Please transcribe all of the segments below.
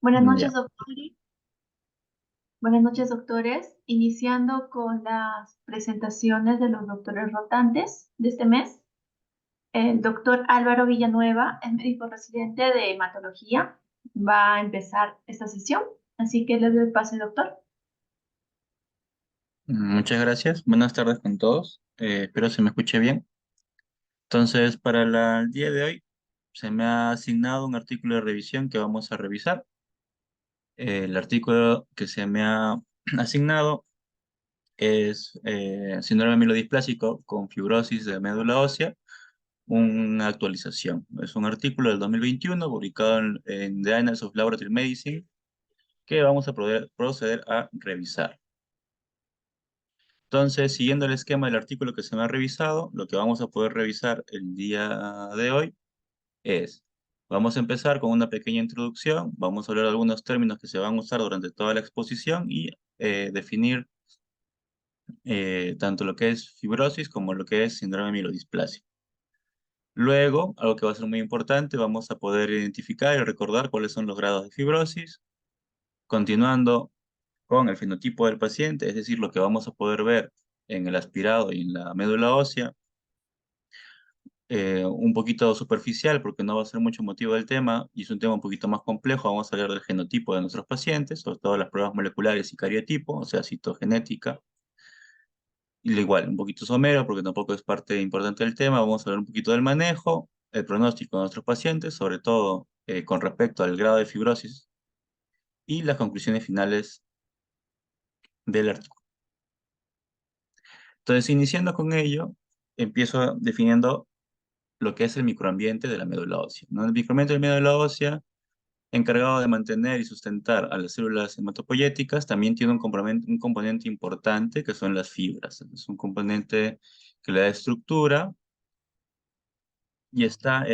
Buenas noches, Ya. doctores. Buenas noches, doctores. Iniciando con las presentaciones de los doctores rotantes de este mes. El doctor Álvaro Villanueva, es médico residente de hematología, va a empezar esta sesión. Así que le doy el pase, doctor. Muchas gracias. Buenas tardes con todos. Espero se me escuche bien. Entonces, para el día de hoy, se me ha asignado un artículo de revisión que vamos a revisar. El artículo que se me ha asignado es síndrome mielodisplásico con fibrosis de médula ósea, una actualización. Es un artículo del 2021 publicado en The Annals of Laboratory Medicine que vamos a proceder a revisar. Entonces, siguiendo el esquema del artículo que se me ha revisado, lo que vamos a poder revisar el día de hoy es, vamos a empezar con una pequeña introducción, vamos a hablar de algunos términos que se van a usar durante toda la exposición y definir tanto lo que es fibrosis como lo que es síndrome mielodisplásico. Luego, algo que va a ser muy importante, vamos a poder identificar y recordar cuáles son los grados de fibrosis, continuando con el fenotipo del paciente, es decir, lo que vamos a poder ver en el aspirado y en la médula ósea, un poquito superficial porque no va a ser mucho motivo del tema y es un tema un poquito más complejo. Vamos a hablar del genotipo de nuestros pacientes, sobre todo las pruebas moleculares y cariotipo, o sea, citogenética. Y lo igual, un poquito somero porque tampoco es parte importante del tema. Vamos a hablar un poquito del manejo, el pronóstico de nuestros pacientes, sobre todo con respecto al grado de fibrosis y las conclusiones finales del artículo. Entonces, iniciando con ello, empiezo definiendo lo que es el microambiente de la médula ósea, ¿no? El microambiente de la médula ósea encargado de mantener y sustentar a las células hematopoyéticas, también tiene un componente importante que son las fibras. Es un componente que le da estructura y está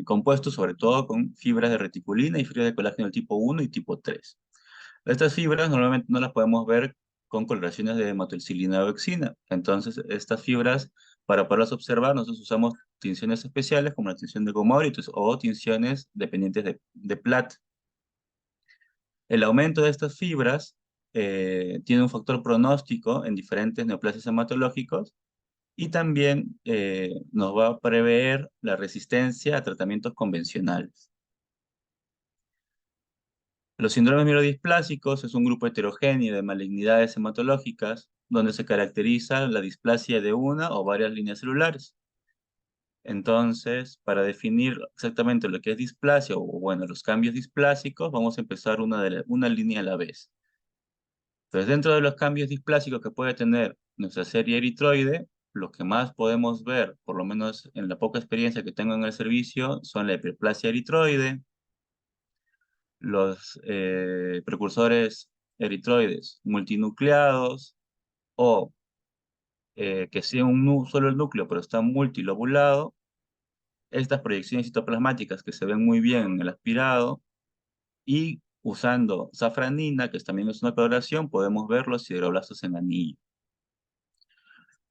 compuesto sobre todo con fibras de reticulina y fibras de colágeno tipo 1 y tipo 3. Estas fibras normalmente no las podemos ver con coloraciones de hematoxilina o auxina. Entonces, estas fibras, para poderlas observar, nosotros usamos tinciones especiales como la tinción de Gomorius o tinciones dependientes de PLAT. El aumento de estas fibras tiene un factor pronóstico en diferentes neoplasias hematológicos y también nos va a prever la resistencia a tratamientos convencionales. Los síndromes mielodisplásicos es un grupo heterogéneo de malignidades hematológicas donde se caracteriza la displasia de una o varias líneas celulares. Entonces, para definir exactamente lo que es displasia o, bueno, los cambios displásicos, vamos a empezar una línea a la vez. Entonces, dentro de los cambios displásicos que puede tener nuestra serie eritroide, lo que más podemos ver, por lo menos en la poca experiencia que tengo en el servicio, son la hiperplasia eritroide, los precursores eritroides multinucleados o que sea solo el núcleo, pero está multilobulado. Estas proyecciones citoplasmáticas que se ven muy bien en el aspirado y usando safranina, que también es una coloración, podemos ver los sideroblastos en anillo.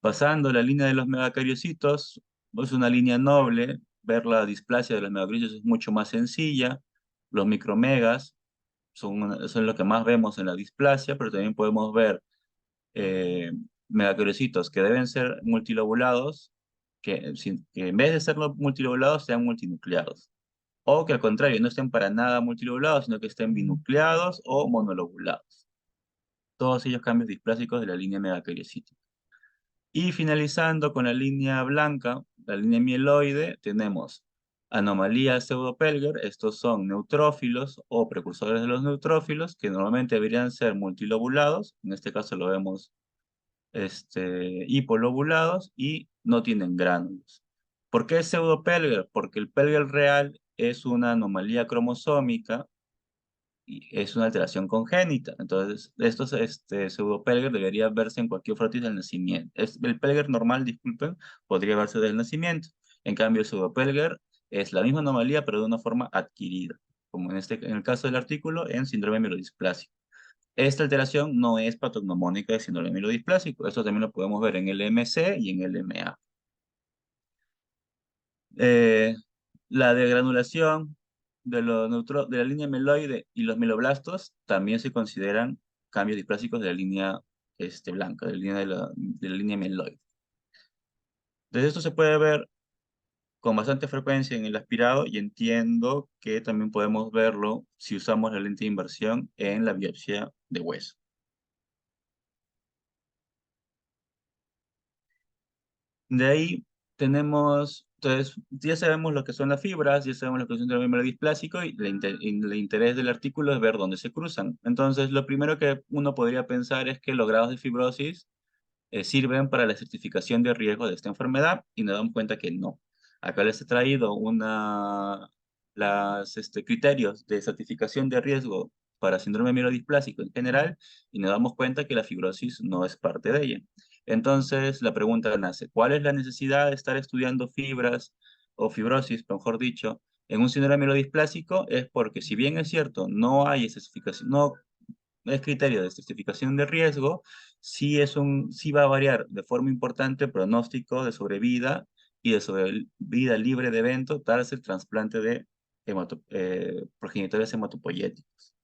Pasando la línea de los megacariocitos, es una línea noble, ver la displasia de los megacariocitos es mucho más sencilla. Los micromegas son lo que más vemos en la displasia, pero también podemos ver eh, megacariocitos que deben ser multilobulados, que en vez de ser multilobulados sean multinucleados. O que al contrario, no estén para nada multilobulados, sino que estén binucleados o monolobulados. Todos ellos cambios displásicos de la línea megacariocítica. Y finalizando con la línea blanca, la línea mieloide, tenemos anomalías pseudopelger. Estos son neutrófilos o precursores de los neutrófilos, que normalmente deberían ser multilobulados. En este caso lo vemos hipolobulados y no tienen gránulos. ¿Por qué es pseudopelger? Porque el pelger real es una anomalía cromosómica y es una alteración congénita. Entonces, estos pseudopelger debería verse en cualquier frotis del nacimiento. El pelger normal, disculpen, podría verse del nacimiento. En cambio, el pseudopelger es la misma anomalía, pero de una forma adquirida, como en el caso del artículo, en síndrome mielodisplásico. Esta alteración no es patognomónica de síndrome mielodisplásico. Esto también lo podemos ver en el MC y en el MA. Eh, la degranulación de la línea meloide y los mieloblastos también se consideran cambios displásicos de la línea blanca, de la línea mieloide. Entonces esto se puede ver con bastante frecuencia en el aspirado y entiendo que también podemos verlo si usamos la lente de inversión en la biopsia de hueso. De ahí tenemos, entonces, ya sabemos lo que son las fibras, ya sabemos lo que es un síndrome displásico y el interés del artículo es ver dónde se cruzan. Entonces, lo primero que uno podría pensar es que los grados de fibrosis sirven para la certificación de riesgo de esta enfermedad y nos damos cuenta que no. Acá les he traído criterios de certificación de riesgo para síndrome mielodisplásico en general y nos damos cuenta que la fibrosis no es parte de ella. Entonces, la pregunta nace, ¿cuál es la necesidad de estar estudiando fibras o fibrosis, mejor dicho, en un síndrome mielodisplásico? Es porque si bien es cierto, no hay certificación, no es criterio de certificación de riesgo, sí va a variar de forma importante el pronóstico de sobrevida y de sobrevida libre de evento tras el trasplante de progenitores hematopoyéticos.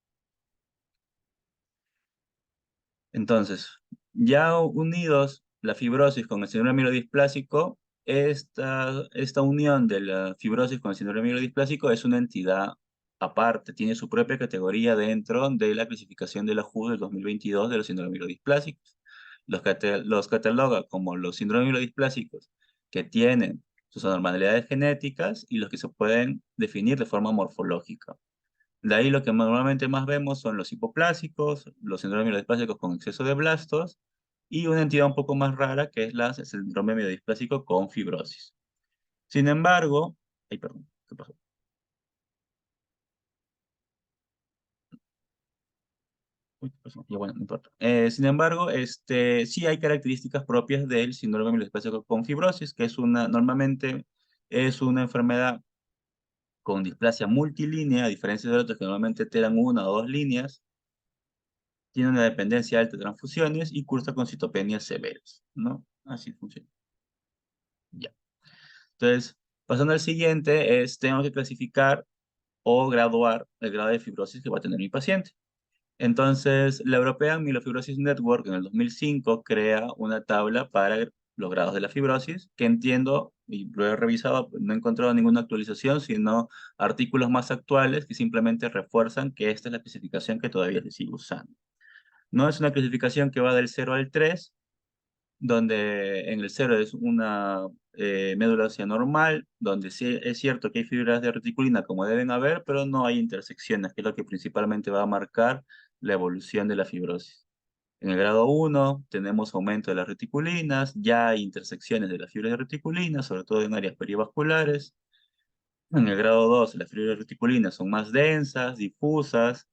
Entonces, ya unidos la fibrosis con el síndrome mielodisplásico, esta unión de la fibrosis con el síndrome mielodisplásico es una entidad aparte, tiene su propia categoría dentro de la clasificación de la WHO del 2022 de los síndromes mielodisplásicos. Los cataloga como los síndromes mielodisplásicos que tienen sus anormalidades genéticas y los que se pueden definir de forma morfológica. De ahí lo que normalmente más vemos son los hipoplásicos, los síndromes mielodisplasicos con exceso de blastos y una entidad un poco más rara que es el síndrome mielodisplásico con fibrosis. Sin embargo, ay, perdón, ¿qué pasó? Uy, ¿qué pasó? Ya, bueno, no importa. Sin embargo, sí hay características propias del síndrome mielodisplásico con fibrosis, que normalmente es una enfermedad con displasia multilínea, a diferencia de otros que normalmente te dan una o dos líneas, tiene una dependencia alta de transfusiones y cursa con citopenias severas, ¿no? Así funciona. Ya. Entonces, pasando al siguiente, tengo que clasificar o graduar el grado de fibrosis que va a tener mi paciente. Entonces, la European Myelofibrosis Network en el 2005 crea una tabla para los grados de la fibrosis, que entiendo, y lo he revisado, no he encontrado ninguna actualización, sino artículos más actuales que simplemente refuerzan que esta es la clasificación que todavía se sigue usando. No es una clasificación que va del 0 al 3, donde en el 0 es una médula ósea normal, donde sí es cierto que hay fibras de reticulina como deben haber, pero no hay intersecciones, que es lo que principalmente va a marcar la evolución de la fibrosis. En el grado 1 tenemos aumento de las reticulinas, ya hay intersecciones de las fibras de reticulina, sobre todo en áreas perivasculares. En el grado 2 las fibras de reticulina son más densas, difusas,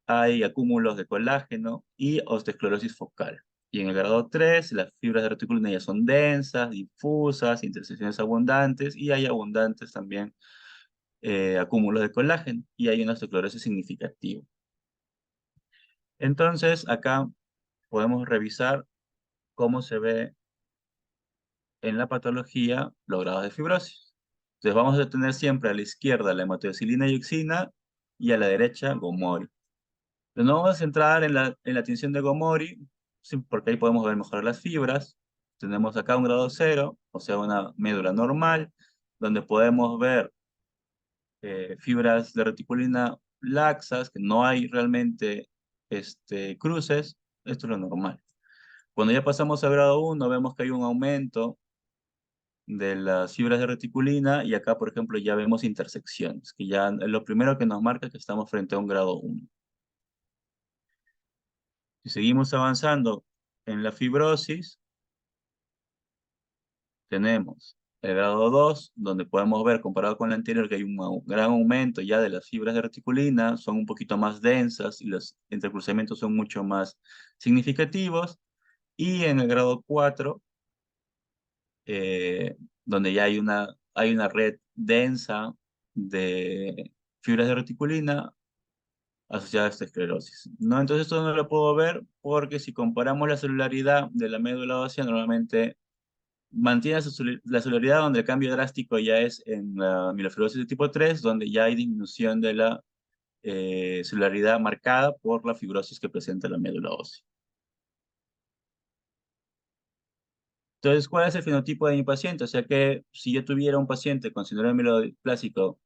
hay acúmulos de colágeno y osteosclerosis focal. Y en el grado 3, las fibras de reticulina ya son densas, difusas, intersecciones abundantes y hay abundantes también acúmulos de colágeno y hay una osteosclerosis significativa. Entonces, acá podemos revisar cómo se ve en la patología los grados de fibrosis. Entonces, vamos a tener siempre a la izquierda la hematoxilina y oxina y a la derecha Gomori. Nos vamos a centrar en la tinción de Gomori, sí, porque ahí podemos ver mejor las fibras. Tenemos acá un grado 0, o sea, una médula normal, donde podemos ver fibras de reticulina laxas, que no hay realmente cruces. Esto es lo normal. Cuando ya pasamos al grado 1, vemos que hay un aumento de las fibras de reticulina y acá, por ejemplo, ya vemos intersecciones, que ya es lo primero que nos marca que estamos frente a un grado 1. Si seguimos avanzando en la fibrosis, tenemos el grado 2, donde podemos ver, comparado con el anterior, que hay un gran aumento ya de las fibras de reticulina, son un poquito más densas y los entrecruzamientos son mucho más significativos. Y en el grado 4, eh, donde ya hay una red densa de fibras de reticulina asociada a esta esclerosis, ¿no? Entonces esto no lo puedo ver porque si comparamos la celularidad de la médula ósea, normalmente mantiene la celularidad donde el cambio drástico ya es en la mielofibrosis de tipo 3, donde ya hay disminución de la celularidad marcada por la fibrosis que presenta la médula ósea. Entonces, ¿cuál es el fenotipo de mi paciente? O sea que si yo tuviera un paciente con síndrome mielodisplásico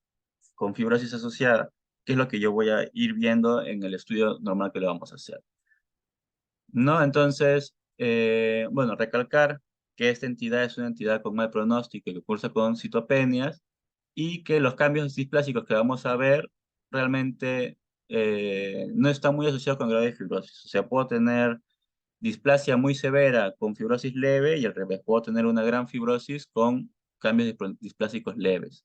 con fibrosis asociada, ¿qué es lo que yo voy a ir viendo en el estudio normal que le vamos a hacer? ¿No? Entonces, bueno, recalcar que esta entidad es una entidad con mal pronóstico que cursa con citopenias y que los cambios displásicos que vamos a ver realmente no están muy asociados con grado de fibrosis. O sea, puedo tener displasia muy severa con fibrosis leve y al revés, puedo tener una gran fibrosis con cambios displásicos leves.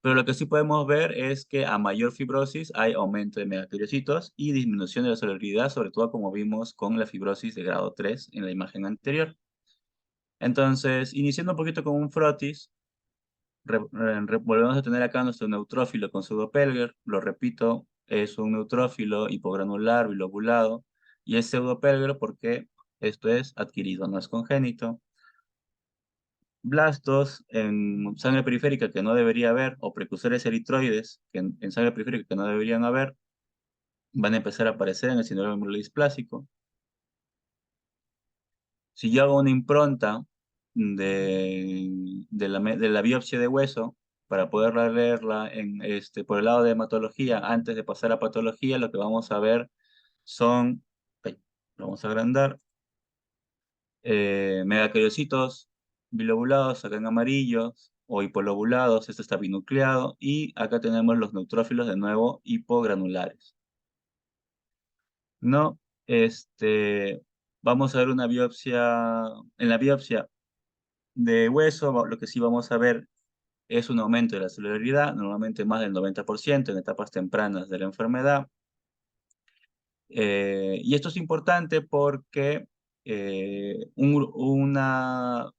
Pero lo que sí podemos ver es que a mayor fibrosis hay aumento de megacariocitos y disminución de la solubilidad, sobre todo como vimos con la fibrosis de grado 3 en la imagen anterior. Entonces, iniciando un poquito con un frotis, volvemos a tener acá nuestro neutrófilo con pseudopelger. Lo repito, es un neutrófilo hipogranular, bilobulado, y es pseudopelger porque esto es adquirido, no es congénito. Blastos en sangre periférica que no debería haber, o precursores eritroides que en sangre periférica que no deberían haber, van a empezar a aparecer en el síndrome mielodisplásico. Si yo hago una impronta de la biopsia de hueso, para poder leerla por el lado de hematología, antes de pasar a patología, lo que vamos a ver son, ay, lo vamos a agrandar, megacariocitos bilobulados, acá en amarillos, o hipolobulados, este está binucleado, y acá tenemos los neutrófilos de nuevo hipogranulares. No, vamos a ver una biopsia, en la biopsia de hueso, lo que sí vamos a ver es un aumento de la celularidad, normalmente más del 90% en etapas tempranas de la enfermedad. Y esto es importante porque un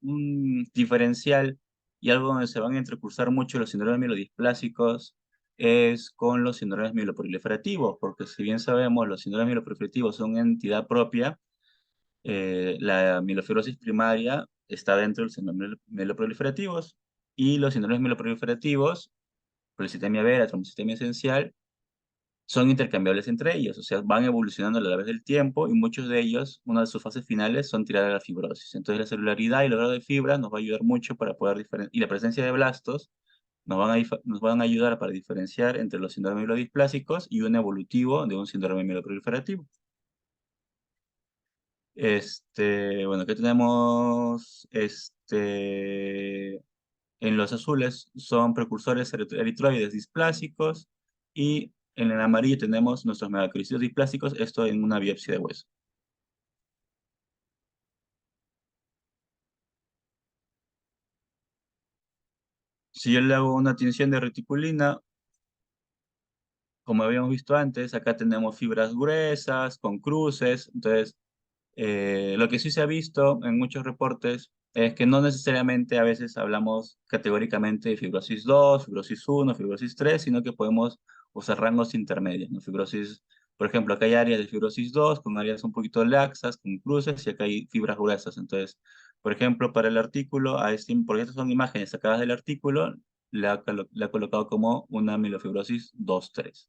diferencial y algo donde se van a entrecursar mucho los síndromes mielodisplásicos es con los síndromes mieloproliferativos, porque si bien sabemos, los síndromes mieloproliferativos son una entidad propia, la mielofibrosis primaria está dentro de los síndromes mieloproliferativos y los síndromes mieloproliferativos, policitemia vera, trombocitemia esencial, son intercambiables entre ellos, o sea, van evolucionando a la vez del tiempo y muchos de ellos, una de sus fases finales son tirar a la fibrosis. Entonces la celularidad y el grado de fibra nos va a ayudar mucho para poder diferenciar, y la presencia de blastos nos van a ayudar para diferenciar entre los síndromes mielodisplásicos y un evolutivo de un síndrome mieloproliferativo. Bueno, aquí tenemos, en los azules son precursores eritroides displásicos y en el amarillo tenemos nuestros megacristios displásicos, esto en una biopsia de hueso. Si yo le hago una tinción de reticulina, como habíamos visto antes, acá tenemos fibras gruesas con cruces, entonces lo que sí se ha visto en muchos reportes es que no necesariamente a veces hablamos categóricamente de fibrosis 2, fibrosis 1, fibrosis 3, sino que podemos usar rangos intermedios, ¿no? Fibrosis, por ejemplo, acá hay áreas de fibrosis 2 con áreas un poquito laxas, con cruces, y acá hay fibras gruesas. Entonces, por ejemplo, para el artículo, porque estas son imágenes sacadas del artículo, le ha colocado como una mielofibrosis 2-3.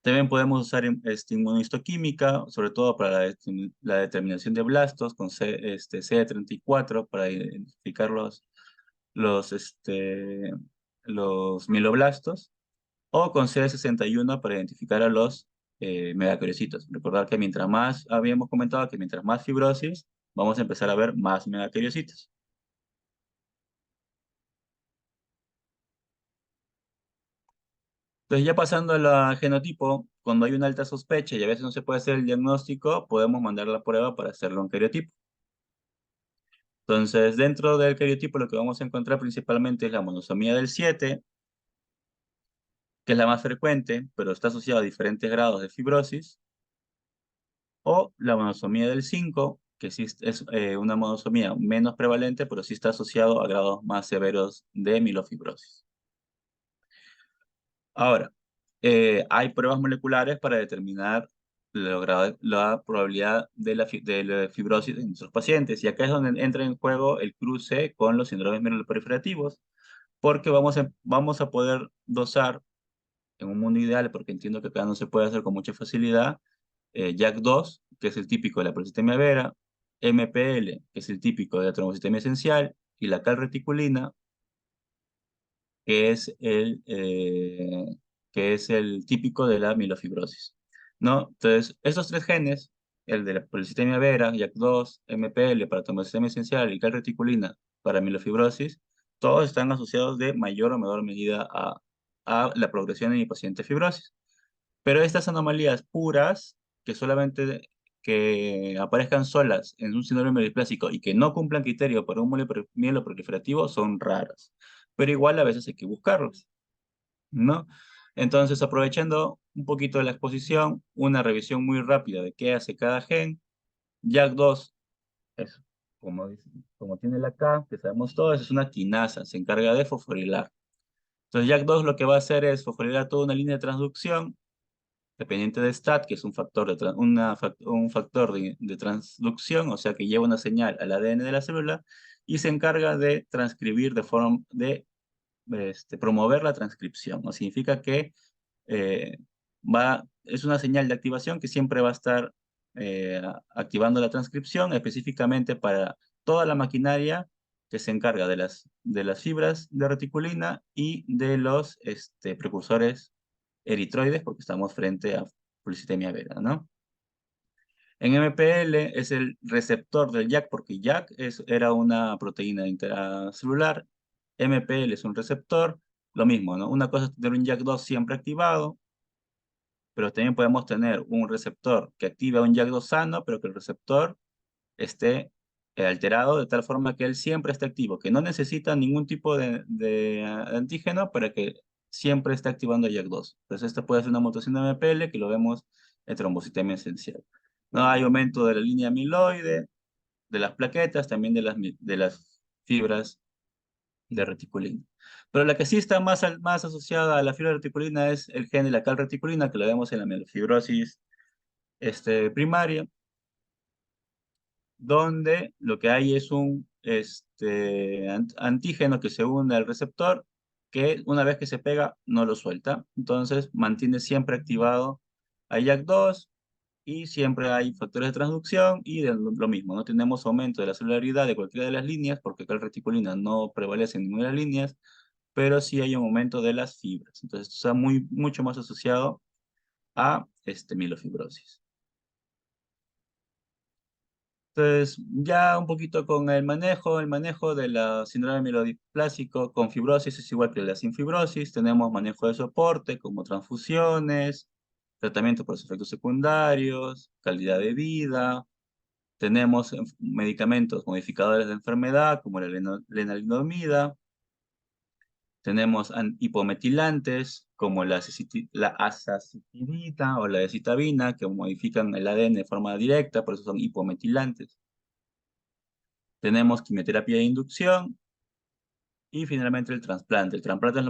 También podemos usar inmunohistoquímica, sobre todo para la determinación de blastos con CD34 para identificar los mieloblastos, o con CD61 para identificar a los megacariocitos. Recordar que mientras más, habíamos comentado que mientras más fibrosis, vamos a empezar a ver más megacariocitos. Entonces, ya pasando a la genotipo, cuando hay una alta sospecha y a veces no se puede hacer el diagnóstico, podemos mandar la prueba para hacerlo en cariotipo. Entonces, dentro del cariotipo lo que vamos a encontrar principalmente es la monosomía del 7, que es la más frecuente, pero está asociada a diferentes grados de fibrosis, o la monosomía del 5, que sí es una monosomía menos prevalente, pero sí está asociado a grados más severos de mielofibrosis. Ahora, hay pruebas moleculares para determinar la probabilidad de la fibrosis en nuestros pacientes. Y acá es donde entra en juego el cruce con los síndromes mieloproliferativos, porque vamos a poder dosar en un mundo ideal, porque entiendo que acá no se puede hacer con mucha facilidad, JAK2, que es el típico de la policitemia vera, MPL, que es el típico de la trombocitemia esencial, y la calreticulina, que es que es el típico de la mielofibrosis, ¿no? Entonces, estos tres genes, el de la policitemia vera, JAK2, MPL para trombocitemia esencial y calreticulina para mielofibrosis, todos están asociados de mayor o menor medida a la progresión en mi paciente fibrosis. Pero estas anomalías puras, que solamente que aparezcan solas en un síndrome mieloplásico y que no cumplan criterio para un mieloproliferativo, son raras. Pero igual a veces hay que buscarlos, ¿no? Entonces, aprovechando un poquito de la exposición, una revisión muy rápida de qué hace cada gen. JAK2 es, como tiene la K, que sabemos todos, es una quinasa, se encarga de fosforilar. Entonces, JAK2 lo que va a hacer es fosforilar toda una línea de transducción dependiente de STAT, que es un factor un factor de transducción, o sea que lleva una señal al ADN de la célula y se encarga de transcribir de forma de promover la transcripción. ¿No? Significa que eh, es una señal de activación que siempre va a estar activando la transcripción específicamente para toda la maquinaria que se encarga de las fibras de reticulina y de los precursores eritroides, porque estamos frente a policitemia vera, ¿no? En MPL es el receptor del JAK, porque JAK era una proteína intracelular, MPL es un receptor, lo mismo, ¿no? Una cosa es tener un JAK2 siempre activado, pero también podemos tener un receptor que activa un JAK2 sano, pero que el receptor esté alterado de tal forma que él siempre esté activo, que no necesita ningún tipo de antígeno para que siempre esté activando JAK2. Entonces, esta puede ser una mutación de MPL que lo vemos en trombocitemia esencial. No hay aumento de la línea amiloide, de las plaquetas, también de las fibras de reticulina. Pero la que sí está más asociada a la fibra reticulina es el gen de la calreticulina, que lo vemos en la mielofibrosis primaria, donde lo que hay es un antígeno que se une al receptor, que una vez que se pega no lo suelta. Entonces mantiene siempre activado a JAK2 y siempre hay factores de transducción y lo mismo, no tenemos aumento de la celularidad de cualquiera de las líneas, porque acá la reticulina no prevalece en ninguna de las líneas, pero sí hay un aumento de las fibras. Entonces esto está mucho más asociado a mielofibrosis. Entonces, ya un poquito con el manejo de la síndrome mielodiplásico con fibrosis es igual que la sin fibrosis. Tenemos manejo de soporte como transfusiones, tratamiento por los efectos secundarios, calidad de vida. Tenemos medicamentos modificadores de enfermedad como la lenalidomida. Tenemos hipometilantes como la azacitidina o la decitabina que modifican el ADN de forma directa, por eso son hipometilantes. Tenemos quimioterapia de inducción y finalmente el trasplante. El trasplante es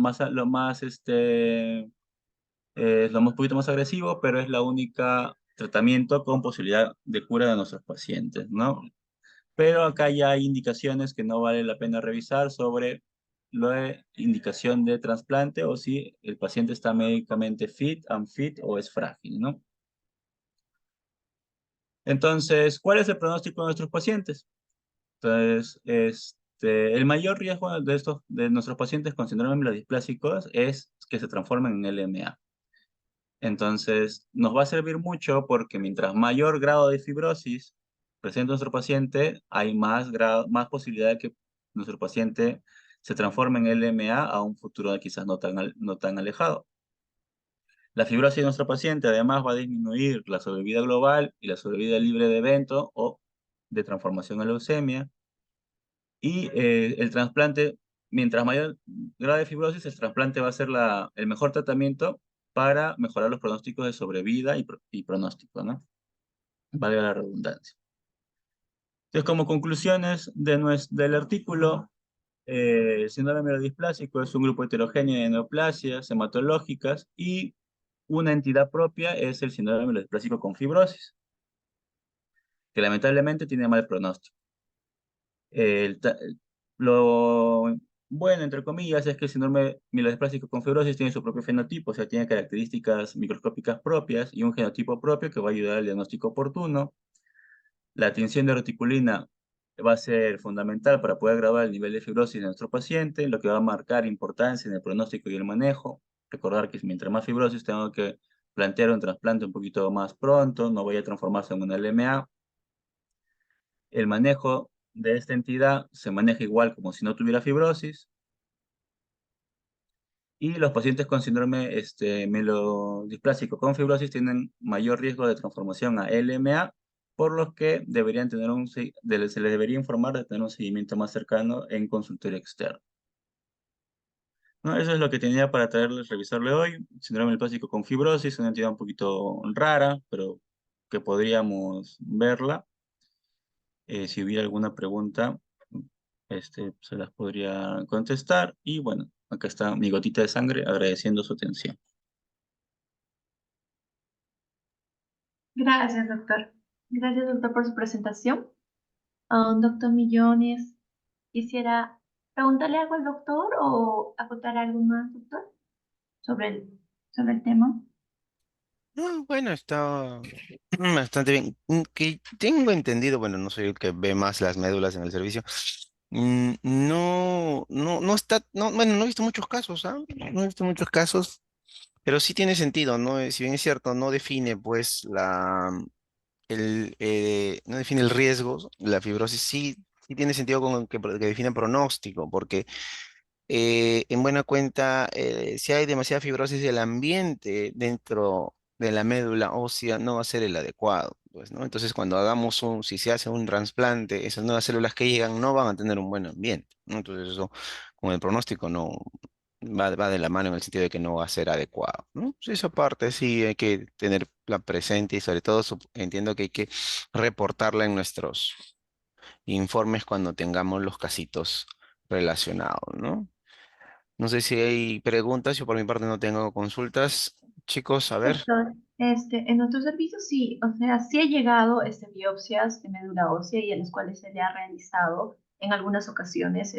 es lo más poquito más agresivo, pero es la única tratamiento con posibilidad de cura de nuestros pacientes, ¿no? Pero acá ya hay indicaciones que no vale la pena revisar sobre la indicación de trasplante o si el paciente está médicamente fit, unfit o es frágil, ¿no? Entonces, ¿cuál es el pronóstico de nuestros pacientes? Entonces, el mayor riesgo de nuestros pacientes con síndrome mielodisplásicos es que se transformen en LMA. Entonces, nos va a servir mucho porque mientras mayor grado de fibrosis presenta nuestro paciente, hay más posibilidad de que nuestro paciente se transforme en LMA a un futuro quizás no tan alejado. La fibrosis de nuestro paciente además va a disminuir la sobrevida global y la sobrevida libre de evento o de transformación a leucemia. Y el trasplante, mientras mayor grado de fibrosis, el trasplante va a ser el mejor tratamiento para mejorar los pronósticos de sobrevida y pronóstico, ¿no? Valga la redundancia. Entonces, como conclusiones del artículo, el síndrome mielodisplásico es un grupo heterogéneo de neoplasias hematológicas y Una entidad propia es el síndrome mielodisplásico con fibrosis, que lamentablemente tiene mal pronóstico. El ta- lo bueno, entre comillas, es que el síndrome mielodisplásico con fibrosis tiene su propio fenotipo, o sea, tiene características microscópicas propias y un genotipo propio que va a ayudar al diagnóstico oportuno. La tinción de reticulina va a ser fundamental para poder graduar el nivel de fibrosis de nuestro paciente, lo que va a marcar importancia en el pronóstico y el manejo. Recordar que mientras más fibrosis tengo que plantear un trasplante un poquito más pronto, no vaya a transformarse en una LMA. El manejo de esta entidad se maneja igual como si no tuviera fibrosis. Y los pacientes con síndrome mielodisplásico con fibrosis tienen mayor riesgo de transformación a LMA, por lo que deberían tener se les debería informar de tener un seguimiento más cercano en consultorio externo. ¿No? Eso es lo que tenía para traerles, revisarle hoy. Síndrome mielodisplásico con fibrosis, una entidad un poquito rara, pero que podríamos verla. Si hubiera alguna pregunta, se las podría contestar. Y bueno, acá está mi gotita de sangre agradeciendo su atención. Gracias, doctor. Gracias, doctor, por su presentación. Doctor Millones, quisiera preguntarle algo al doctor o acotar algo más, doctor, sobre sobre el tema. No, bueno, está bastante bien. Que tengo entendido, bueno, no soy el que ve más las médulas en el servicio. No está, no, bueno, no he visto muchos casos, ¿ah? No he visto muchos casos, pero sí tiene sentido, ¿no? Si bien es cierto, no define, pues, no define el riesgo, la fibrosis sí tiene sentido con que define pronóstico, porque en buena cuenta, si hay demasiada fibrosis del ambiente dentro de la médula ósea, no va a ser el adecuado, pues, ¿no? Entonces, si se hace un trasplante, esas nuevas células que llegan no van a tener un buen ambiente, ¿no? Entonces, eso con el pronóstico no va de la mano en el sentido de que no va a ser adecuado, ¿no? Pues esa parte sí hay que tenerla presente y sobre todo entiendo que hay que reportarla en nuestros informes cuando tengamos los casitos relacionados, ¿no? No sé si hay preguntas, yo por mi parte no tengo consultas. Chicos, a ver. Doctor, en nuestro servicio sí, o sea, sí ha llegado biopsias de médula ósea y a las cuales se le ha realizado en algunas ocasiones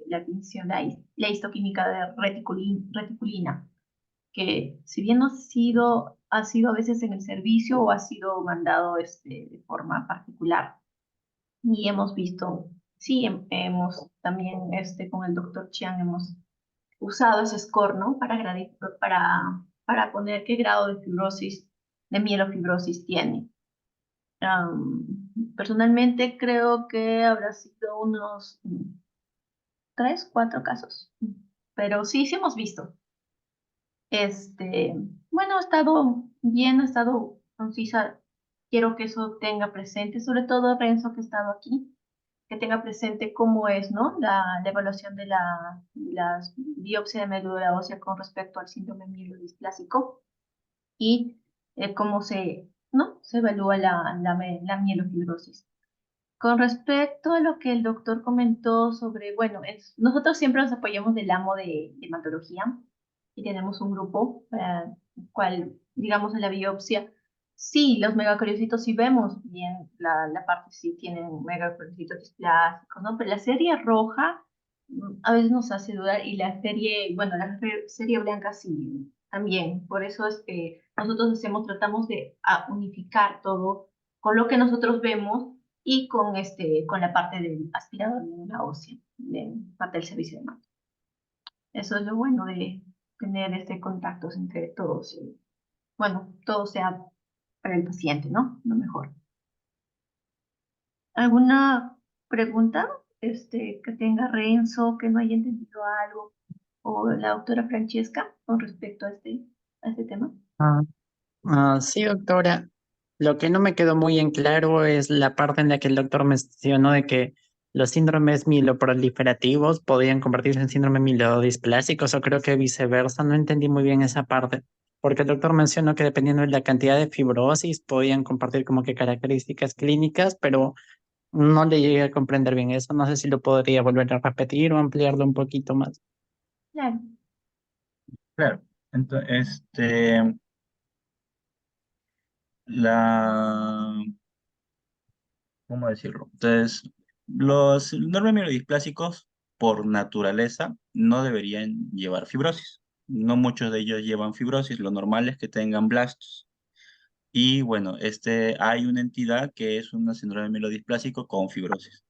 la tinción, la histoquímica de reticulina, que si bien no ha sido a veces en el servicio o ha sido mandado de forma particular. Y hemos visto, sí, hemos también con el doctor Chiang hemos usado ese score, ¿no? Para poner qué grado de fibrosis, de mielofibrosis tiene. Am, Personalmente creo que habrá sido unos 3, 4 casos, pero sí, sí hemos visto. Bueno, ha estado bien, ha estado concisa. Quiero que eso tenga presente, sobre todo Renzo que ha estado aquí, que tenga presente cómo es, ¿no? La evaluación de las biopsia de médula ósea con respecto al síndrome mielodisplásico y cómo ¿no? Se evalúa la mielofibrosis. Con respecto a lo que el doctor comentó sobre, bueno, nosotros siempre nos apoyamos del amo de hematología y tenemos un grupo para el cual, digamos, en la biopsia, sí, los megacoriocitos sí vemos bien, la parte sí tienen megacoriocitos displásticos, ¿no? Pero la serie roja a veces nos hace dudar y la serie, bueno, serie blanca sí, también. Por eso es que nosotros tratamos de unificar todo con lo que nosotros vemos y con la parte del aspirador de la ósea, de parte del servicio de mando. Eso es lo bueno de tener contactos entre todos y, bueno, todo sea para el paciente, ¿no? Lo mejor. ¿Alguna pregunta que tenga Renzo, que no haya entendido algo, o la doctora Francesca con respecto a este tema? Ah, sí, doctora. Lo que no me quedó muy en claro es la parte en la que el doctor mencionó de que los síndromes mieloproliferativos podían convertirse en síndromes mielodisplásicos o creo que viceversa. No entendí muy bien esa parte, porque el doctor mencionó que dependiendo de la cantidad de fibrosis podían compartir como que características clínicas, pero no le llegué a comprender bien eso. No sé si lo podría volver a repetir o ampliarlo un poquito más. Claro. Claro. Entonces, la, ¿cómo decirlo? Entonces, los síndromes mielodisplásicos, por naturaleza, no deberían llevar fibrosis. No muchos de ellos llevan fibrosis, lo normal es que tengan blastos. Y bueno, hay una entidad que es un síndrome mielodisplásico con fibrosis.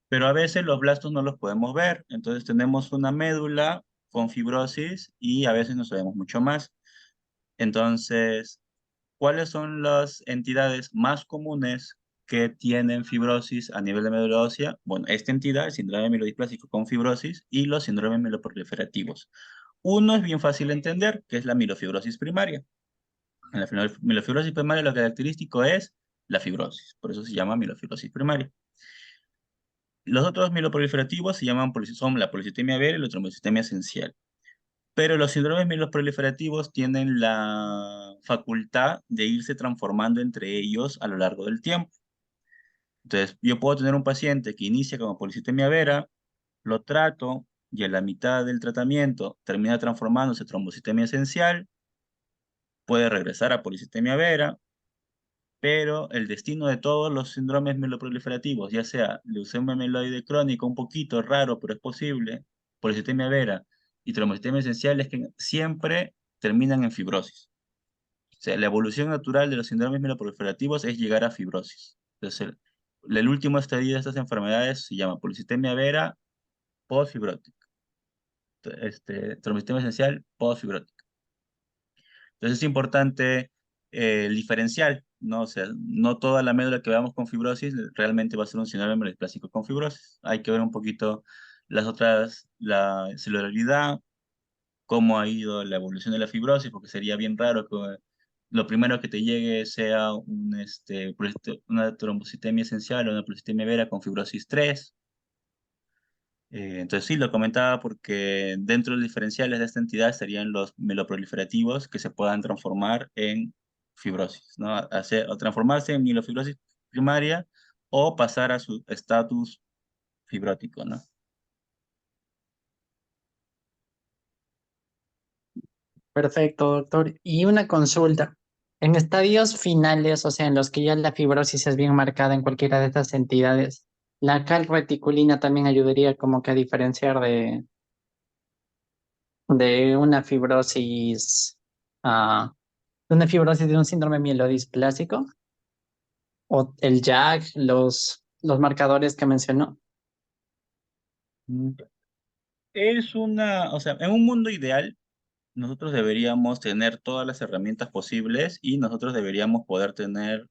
Pero a veces los blastos no los podemos ver, entonces tenemos una médula con fibrosis y a veces no sabemos mucho más. Entonces, ¿cuáles son las entidades más comunes que tienen fibrosis a nivel de médula ósea? Bueno, esta entidad, el síndrome mielodisplásico con fibrosis y los síndromes mieloproliferativos. Uno es bien fácil de entender, que es la mielofibrosis primaria. En la mielofibrosis primaria lo característico es la fibrosis, por eso se llama mielofibrosis primaria. Los otros mieloproliferativos se llaman, son la policitemia vera y la trombocitemia esencial. Pero los síndromes mieloproliferativos tienen la facultad de irse transformando entre ellos a lo largo del tiempo. Entonces, yo puedo tener un paciente que inicia como policitemia vera, lo trato y a la mitad del tratamiento termina transformándose en trombocitemia esencial, puede regresar a policitemia vera, pero el destino de todos los síndromes mieloproliferativos, ya sea leucemia mieloide crónica, un poquito raro, pero es posible, policitemia vera y trombocitemia esencial, es que siempre terminan en fibrosis. O sea, la evolución natural de los síndromes mieloproliferativos es llegar a fibrosis. Entonces, el último estadio de estas enfermedades se llama policitemia vera postfibrótica. Trombocitemia esencial postfibrótica. Entonces es importante el diferencial, ¿no? O sea, no toda la médula que veamos con fibrosis realmente va a ser un síndrome mielodisplásico con fibrosis. Hay que ver un poquito las otras, la celularidad, cómo ha ido la evolución de la fibrosis, porque sería bien raro que lo primero que te llegue sea una trombocitemia esencial o una policitemia vera con fibrosis 3. Entonces sí, lo comentaba porque dentro de los diferenciales de esta entidad serían los mieloproliferativos que se puedan transformar en fibrosis, ¿no? O transformarse en mielofibrosis primaria o pasar a su estatus fibrótico, ¿no? Perfecto, doctor. Y una consulta. En estadios finales, o sea, en los que ya la fibrosis es bien marcada en cualquiera de estas entidades, la calreticulina también ayudaría como que a diferenciar de una fibrosis, ah, de una fibrosis de un síndrome mielodisplásico, o el JAK, los marcadores que mencionó. Mm. O sea, en un mundo ideal, nosotros deberíamos tener todas las herramientas posibles y nosotros deberíamos poder tener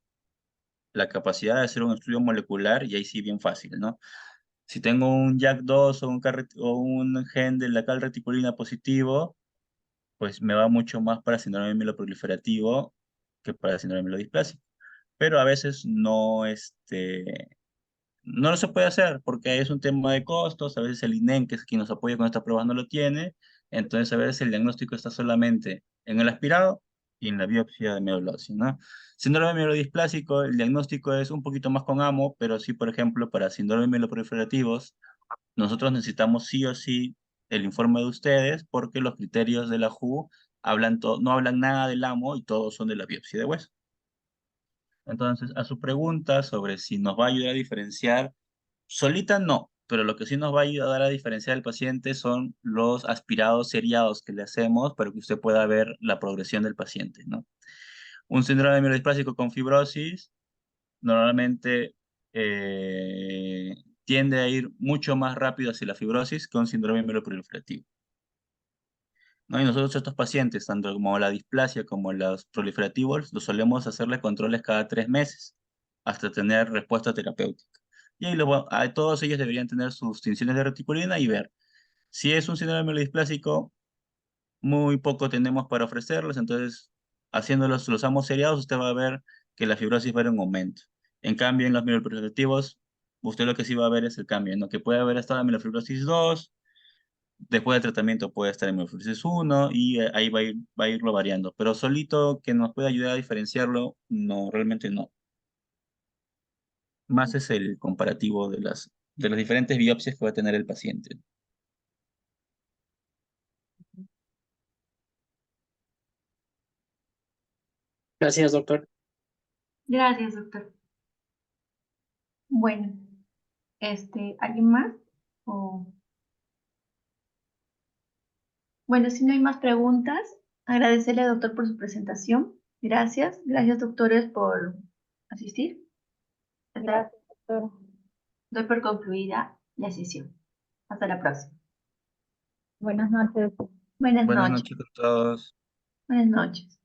la capacidad de hacer un estudio molecular y ahí sí bien fácil, ¿no? Si tengo un JAK2 o un gen de la calreticulina positivo, pues me va mucho más para síndrome mieloproliferativo que para síndrome mielodisplásico. Pero a veces no se puede hacer porque es un tema de costos, a veces el INEM, que es quien nos apoya con estas pruebas, no lo tiene, entonces a veces el diagnóstico está solamente en el aspirado y en la biopsia de médula ósea, ¿no? Síndrome mielodisplásico, el diagnóstico es un poquito más con amo, pero sí, por ejemplo, para síndrome mieloproliferativos, nosotros necesitamos sí o sí el informe de ustedes porque los criterios de la JU no hablan nada del amo y todos son de la biopsia de hueso. Entonces, a su pregunta sobre si nos va a ayudar a diferenciar, solita no, pero lo que sí nos va a ayudar a diferenciar al paciente son los aspirados seriados que le hacemos para que usted pueda ver la progresión del paciente, ¿no? Un síndrome mielodisplásico con fibrosis normalmente eh, tiende a ir mucho más rápido hacia la fibrosis que un síndrome mieloproliferativo, ¿no? Y nosotros estos pacientes, tanto como la displasia como los proliferativos, los solemos hacerles controles cada 3 meses hasta tener respuesta terapéutica. Y ahí todos ellos deberían tener sus tinciones de reticulina y ver. Si es un síndrome mielodisplásico, muy poco tenemos para ofrecerles, entonces haciéndolos los amos seriados, usted va a ver que la fibrosis va a ir en aumento. En cambio, en los mieloproliferativos, usted lo que sí va a ver es el cambio, ¿no? Que puede haber estado en mielofibrosis 2, después del tratamiento puede estar en mielofibrosis 1 y ahí va a irlo variando. Pero solito que nos pueda ayudar a diferenciarlo, no, realmente no. Más es el comparativo de las diferentes biopsias que va a tener el paciente. Gracias, doctor. Gracias, doctor. Bueno, ¿alguien más? O... Bueno, si no hay más preguntas, agradecerle al doctor por su presentación. Gracias. Gracias, doctores, por asistir. Gracias, doctor. Doy por concluida la sesión. Hasta la próxima. Buenas noches. Buenas Buenas noches. noches a todos. Buenas noches.